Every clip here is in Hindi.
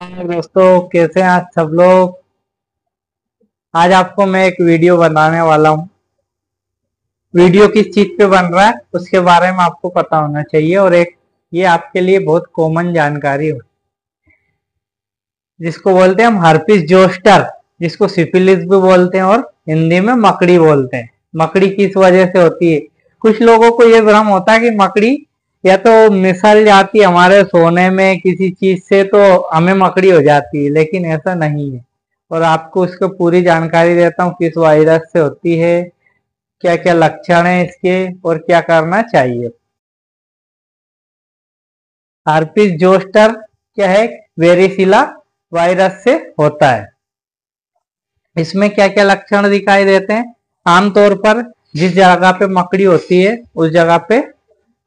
हाय दोस्तों, कैसे हैं आज सब लोग। आज आपको मैं एक वीडियो बनाने वाला हूँ। वीडियो किस चीज पे बन रहा है उसके बारे में आपको पता होना चाहिए, और एक ये आपके लिए बहुत कॉमन जानकारी हो, जिसको बोलते हैं हम हर्पिस जोस्टर, जिसको सिफिलिस भी बोलते हैं और हिंदी में मकड़ी बोलते हैं। मकड़ी किस वजह से होती है? कुछ लोगों को ये भ्रम होता है कि मकड़ी या तो मिसल जाती है हमारे सोने में किसी चीज से, तो हमें मकड़ी हो जाती है, लेकिन ऐसा नहीं है। और आपको इसको पूरी जानकारी देता हूँ, किस वायरस से होती है, क्या क्या लक्षण है इसके, और क्या करना चाहिए। हार्पिस जोस्टर क्या है? वेरिसिला वायरस से होता है। इसमें क्या क्या लक्षण दिखाई देते हैं? आमतौर पर जिस जगह पे मकड़ी होती है उस जगह पे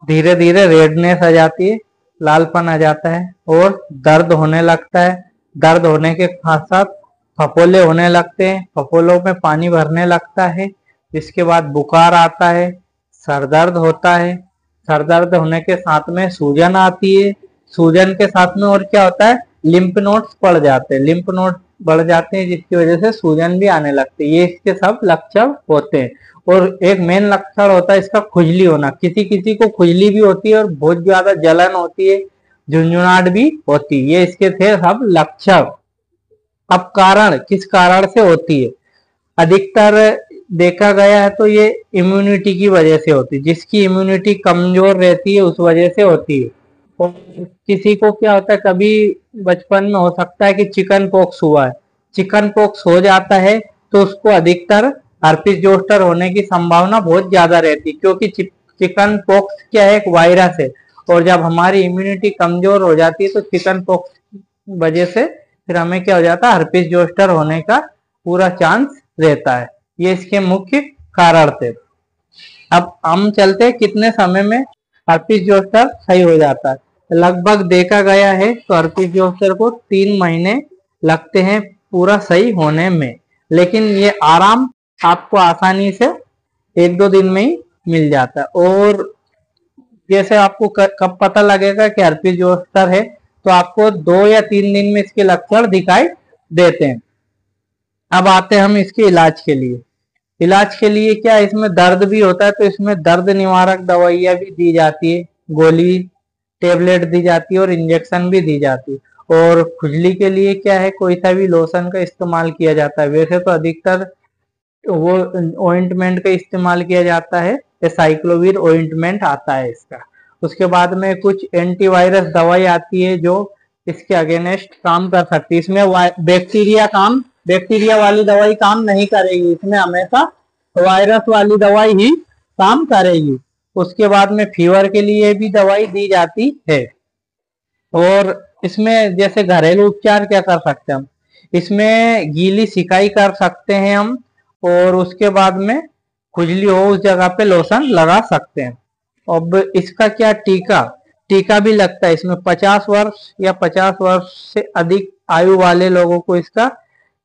धीरे धीरे रेडनेस आ जाती है, लालपन आ जाता है, और दर्द होने लगता है। दर्द होने के साथ साथ फफोले होने लगते हैं, फफोलों में पानी भरने लगता है। इसके बाद बुखार आता है, सरदर्द होता है। सरदर्द होने के साथ में सूजन आती है। सूजन के साथ में और क्या होता है? लिम्फ नोड्स बढ़ जाते हैं, लिम्फ नोड बढ़ जाते हैं, जिसकी वजह से सूजन भी आने लगती है। ये इसके सब लक्षण होते हैं। और एक मेन लक्षण होता है इसका खुजली होना। किसी किसी को खुजली भी होती है और बहुत ज्यादा जलन होती है, झुंझुनाहट भी होती है। ये इसके थे सब लक्षण। अब कारण, किस कारण से होती है? अधिकतर देखा गया है तो ये इम्यूनिटी की वजह से होती है। जिसकी इम्यूनिटी कमजोर रहती है उस वजह से होती है। और किसी को क्या होता है, कभी बचपन में हो सकता है कि चिकन पॉक्स हुआ है, चिकन पॉक्स हो जाता है, तो उसको अधिकतर हर्पिस जोस्टर होने की संभावना बहुत ज्यादा रहती है, क्योंकि चिकन पॉक्स क्या है? एक वायरस है। और जब हमारी इम्यूनिटी कमजोर हो जाती है तो चिकन पॉक्स की वजह से फिर हमें क्या हो जाता है? हर्पिस जोस्टर होने का पूरा चांस रहता है। ये इसके मुख्य कारण थे। अब हम चलते हैं कितने समय में हर्पिस जोस्टर सही हो जाता है। लगभग देखा गया है तो हर्पिस जोस्टर को 3 महीने लगते हैं पूरा सही होने में, लेकिन ये आराम आपको आसानी से 1-2 दिन में ही मिल जाता है। और जैसे आपको कब पता लगेगा कि हर्पिस जोस्टर है, तो आपको 2 या 3 दिन में इसके लक्षण दिखाई देते हैं। अब आते हैं हम इसके इलाज के लिए। इलाज के लिए क्या, इसमें दर्द भी होता है तो इसमें दर्द निवारक दवाइयाँ भी दी जाती है, गोली टेबलेट दी जाती है और इंजेक्शन भी दी जाती है। और खुजली के लिए क्या है, कोई सा भी लोशन का इस्तेमाल किया जाता है। वैसे तो अधिकतर वो ऑइंटमेंट का इस्तेमाल किया जाता है, साइक्लोविर ऑइंटमेंट आता है इसका। उसके बाद में कुछ एंटीवायरस दवाई आती है जो इसके अगेंस्ट काम कर सकती है। इसमें बैक्टीरिया वाली दवाई काम नहीं करेगी, इसमें हमेशा वायरस वाली दवाई ही काम करेगी। उसके बाद में फीवर के लिए भी दवाई दी जाती है। और इसमें जैसे घरेलू उपचार क्या कर सकते हैं हम? इसमें गीली सिकाई कर सकते हैं हम, और उसके बाद में खुजली हो उस जगह पे लोशन लगा सकते हैं। अब इसका क्या, टीका टीका भी लगता है इसमें। 50 वर्ष या 50 वर्ष से अधिक आयु वाले लोगों को इसका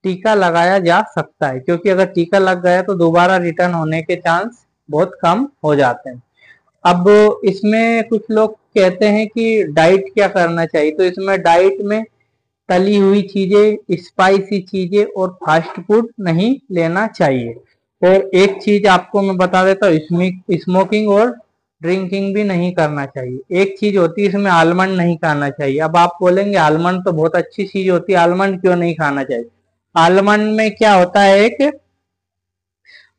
टीका लगाया जा सकता है, क्योंकि अगर टीका लग गया तो दोबारा रिटर्न होने के चांस बहुत कम हो जाते हैं। अब इसमें कुछ लोग कहते हैं कि डाइट क्या करना चाहिए, तो इसमें डाइट में तली हुई चीजें, स्पाइसी चीजें और फास्ट फूड नहीं लेना चाहिए। और एक चीज आपको मैं बता देता हूँ, स्मोकिंग और ड्रिंकिंग भी नहीं करना चाहिए। एक चीज होती है इसमें, आलमंड नहीं खाना चाहिए। अब आप बोलेंगे आलमंड तो बहुत अच्छी चीज होती है, आलमंड क्यों नहीं खाना चाहिए? आलमंड में क्या होता है, एक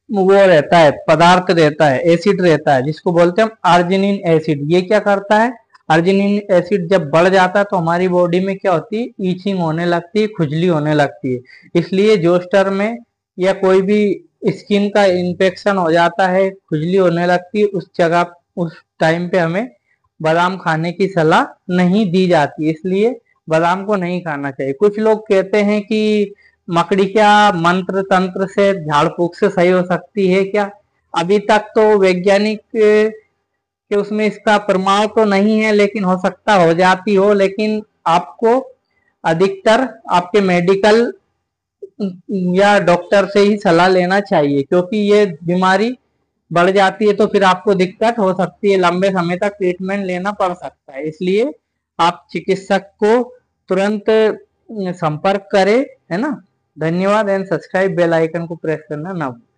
वो रहता है, पदार्थ रहता है, एसिड रहता है, जिसको बोलते हैं हम आर्जिनिन एसिड। ये क्या करता है, आर्जिनिन एसिड जब बढ़ जाता है तो हमारी बॉडी में क्या होती है, ईचिंग होने लगती है, खुजली होने लगती है। इसलिए जोस्टर में या कोई भी स्किन का इन्फेक्शन हो जाता है, खुजली होने लगती है, उस जगह उस टाइम पे हमें बादाम खाने की सलाह नहीं दी जाती, इसलिए बादाम को नहीं खाना चाहिए। कुछ लोग कहते हैं कि मकड़ी क्या मंत्र तंत्र से, झाड़ फूक से सही हो सकती है क्या? अभी तक तो वैज्ञानिक के उसमें इसका प्रमाण तो नहीं है, लेकिन हो सकता हो जाती हो। लेकिन आपको अधिकतर आपके मेडिकल या डॉक्टर से ही सलाह लेना चाहिए, क्योंकि ये बीमारी बढ़ जाती है तो फिर आपको दिक्कत हो सकती है, लंबे समय तक ट्रीटमेंट लेना पड़ सकता है। इसलिए आप चिकित्सक को तुरंत संपर्क करें, है ना। धन्यवाद एंड सब्सक्राइब बेल आइकन को प्रेस करना ना भूलें।